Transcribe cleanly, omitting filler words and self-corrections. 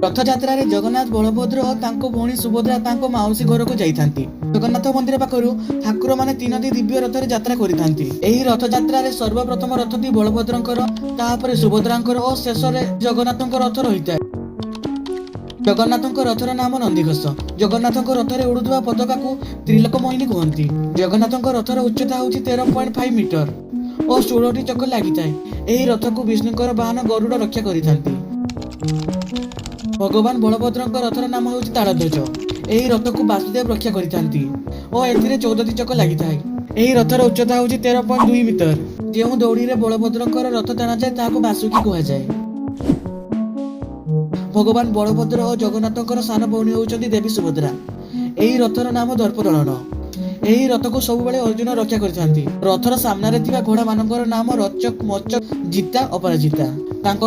ରଥଯାତ୍ରାରେ ଜଗନ୍ନାଥ ବଳଭଦ୍ର ଓ ତାଙ୍କ ଭଉଣୀ ସୁଭଦ୍ରା ତାଙ୍କ ମାଉସୀ ଘରକୁ ଯାଇଥାନ୍ତି। ଜଗନ୍ନାଥ ମନ୍ଦିର ପାଖରୁ ଠାକୁରମାନେ ତିନୋଟି ଦିବ୍ୟ ରଥରେ ଯାତ୍ରା କରିଥାନ୍ତି। ଏହି ରଥଯାତ୍ରାରେ ସର୍ବପ୍ରଥମ ରଥଟି ବଳଭଦ୍ରଙ୍କର, ତାପରେ ସୁଭଦ୍ରାଙ୍କର ଓ ଶେଷରେ ଜଗନ୍ନାଥଙ୍କ ରଥ ରହିଥାଏ। ଜଗନ୍ନାଥଙ୍କ ରଥର ନାମ ନନ୍ଦିଘୋଷ। ଜଗନ୍ନାଥଙ୍କ ରଥରେ ଉଡୁଥିବା ପତାକାକୁ ତ୍ରିଲୋକମୋହିନୀ କୁହନ୍ତି। ଜଗନ୍ନାଥଙ୍କ ରଥର ଉଚ୍ଚତା ହେଉଛି 13.5 ମିଟର ଓ 16ଟି ଚକ ଲାଗିଥାଏ। ଏହି ରଥକୁ ବିଷ୍ଣୁଙ୍କର ବାହନ ଗରୁଡ ରକ୍ଷା କରିଥାନ୍ତି। ଭଗବାନ ବଳଭଦ୍ରଙ୍କ ରଥର ନାମ ହେଉଛି ତାଳଧ୍ୱଜ। ଏହି ରଥକୁ ବାସୁଦେବ ରକ୍ଷା କରିଥାନ୍ତି ଓ ଏଥିରେ 14ଟି ଚକ ଲାଗିଥାଏ। ଏହି ରଥର ଉଚ୍ଚତା ହେଉଛି 13.2 ମିଟର। ଯେଉଁ ଦଉଡ଼ିରେ ବଳଭଦ୍ରଙ୍କର ରଥ ଟଣାଯାଏ ତାହାକୁ ବାସୁକି କୁହାଯାଏ। ଭଗବାନ ବଳଭଦ୍ର ଓ ଜଗନ୍ନାଥଙ୍କର ସାନ ଭଉଣୀ ହେଉଛନ୍ତି ଦେବୀ ସୁଭଦ୍ରା। ଏହି ରଥର ନାମ ଦର୍ପଦଳନ। ଏହି ରଥକୁ ସବୁବେଳେ ଅର୍ଜୁନ ରକ୍ଷା କରିଥାନ୍ତି। ରଥର ସାମ୍ନାରେ ଥିବା ଘୋଡ଼ା ମାନଙ୍କର ନାମ ରଚକ, ମଚକ, ଜିତା, ଅପରାଜିତା। ତାଙ୍କ